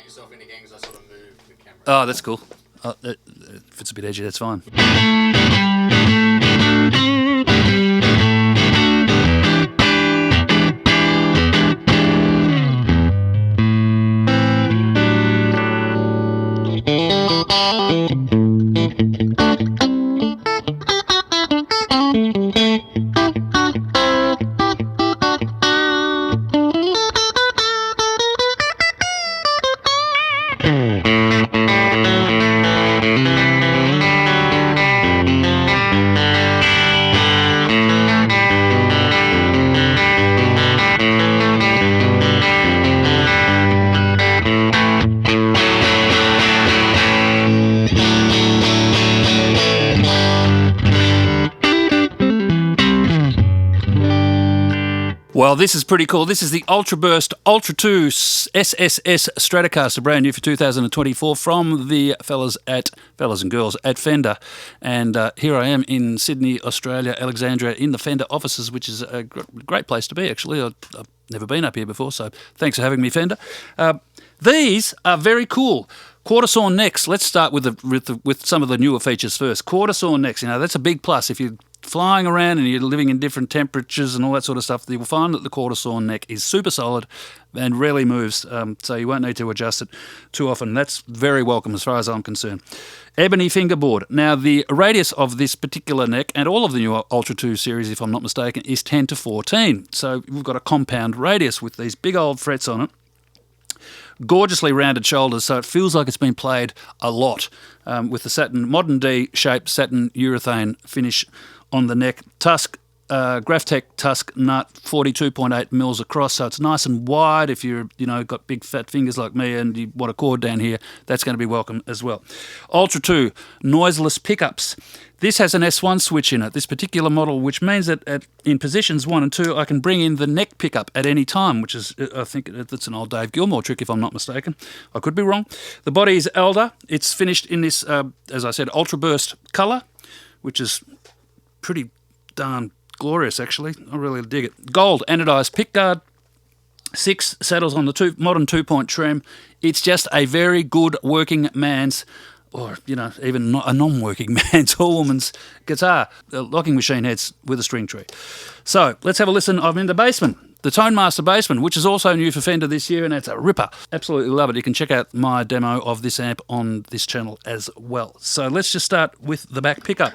count yourself in again because I sort of moved the camera. Oh, that's cool. If it's a bit edgy, that's fine. Well, this is pretty cool. This is the Ultraburst Ultra II SSS Stratocaster, brand new for 2024 from the fellas and girls at Fender. And here I am in Sydney, Australia, Alexandria, in the Fender offices, which is a great place to be, actually. I've never been up here before, so thanks for having me, Fender. These are very cool. Quarter-sawn necks. Let's start with some of the newer features first. Quarter-sawn necks, that's a big plus. If you're flying around and you're living in different temperatures and all that sort of stuff, you will find that the quarter-sawn neck is super solid and rarely moves, so you won't need to adjust it too often. That's very welcome as far as I'm concerned. Ebony fingerboard. Now, the radius of this particular neck, and all of the new Ultra II series, if I'm not mistaken, is 10 to 14. So we've got a compound radius with these big old frets on it. Gorgeously rounded shoulders, so it feels like it's been played a lot, with the satin, modern D-shaped satin urethane finish on the neck. Tusk, Graphtec Tusk nut, 42.8 mils across, so it's nice and wide. If you're, got big fat fingers like me and you want a chord down here, that's going to be welcome as well. Ultra II Noiseless pickups. This has an S1 switch in it, this particular model, which means that in positions 1 and 2, I can bring in the neck pickup at any time, which is, I think that's an old Dave Gilmore trick, if I'm not mistaken. I could be wrong. The body is alder. It's finished in this, as I said, Ultraburst colour, which is pretty darn glorious, actually. I really dig it. Gold anodised pickguard. 6 saddles on the modern 2-point trim. It's just a very good working man's, or, even a non-working man's or woman's guitar. Locking machine heads with a string tree. So, let's have a listen. I'm in the Bassman, the Tone Master Bassman, which is also new for Fender this year, and it's a ripper. Absolutely love it. You can check out my demo of this amp on this channel as well. So, let's just start with the back pickup.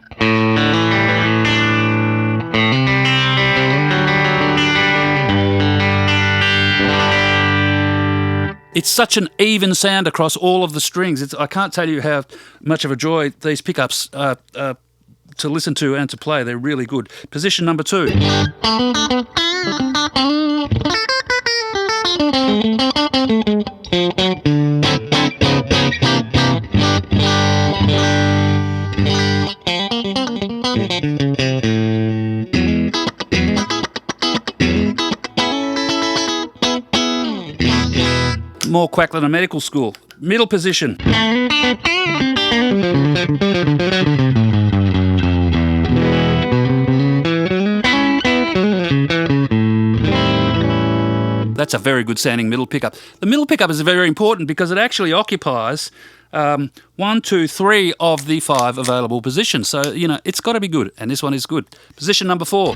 It's such an even sound across all of the strings. I can't tell you how much of a joy these pickups are to listen to and to play. They're really good. Position number 2. More quack than a medical school. Middle position. That's a very good sounding middle pickup. The middle pickup is very important because it actually occupies 1, 2, 3 of the 5 available positions. So, it's got to be good, and this one is good. Position number 4.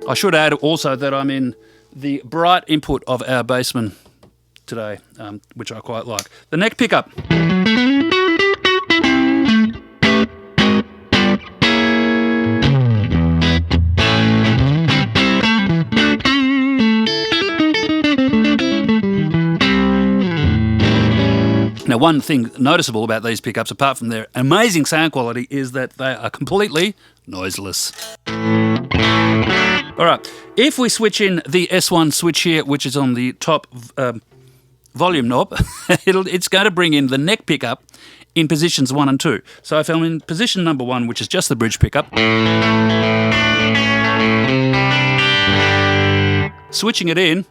I should add also that I'm in the bright input of our Bassman today, which I quite like. The neck pickup. Now, one thing noticeable about these pickups, apart from their amazing sound quality, is that they are completely noiseless. All right, if we switch in the S1 switch here, which is on the top volume knob, it's going to bring in the neck pickup in positions 1 and 2. So if I'm in position number 1, which is just the bridge pickup, switching it in,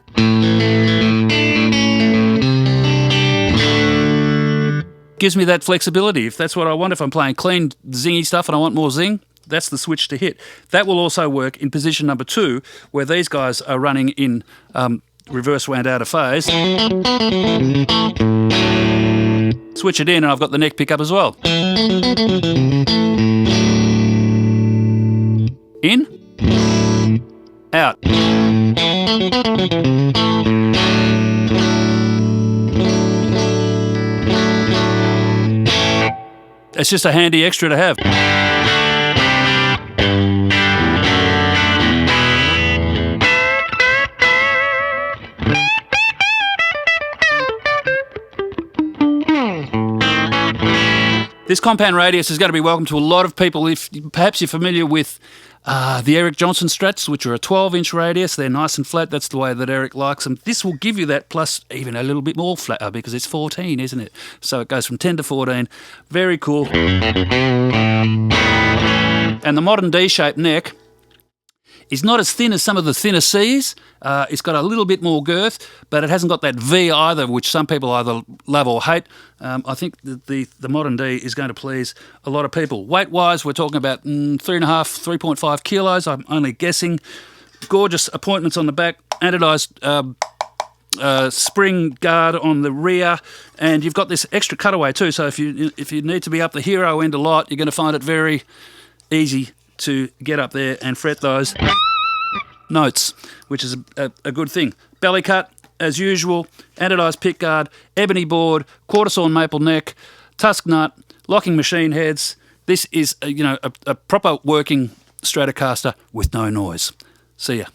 gives me that flexibility. If that's what I want, if I'm playing clean, zingy stuff and I want more zing, that's the switch to hit. That will also work in position number 2, where these guys are running in reverse wound out of phase. Switch it in and I've got the neck pickup as well. In, out. It's just a handy extra to have. This compound radius is going to be welcome to a lot of people. If perhaps you're familiar with the Eric Johnson Strats, which are a 12-inch radius. They're nice and flat. That's the way that Eric likes them. This will give you that, plus even a little bit more flatter because it's 14, isn't it? So it goes from 10 to 14. Very cool. And the modern D-shaped neck is not as thin as some of the thinner Cs. It's got a little bit more girth, but it hasn't got that V either, which some people either love or hate. I think the modern D is going to please a lot of people. Weight-wise, we're talking about 3.5 kilos. I'm only guessing. Gorgeous appointments on the back, anodised spring guard on the rear, and you've got this extra cutaway too. So if you need to be up the hero end a lot, you're going to find it very easy to get up there and fret those notes, which is a good thing. Belly cut, as usual, anodised pickguard, ebony board, quarter-sawn maple neck, tusk nut, locking machine heads. This is a proper working Stratocaster with no noise. See ya.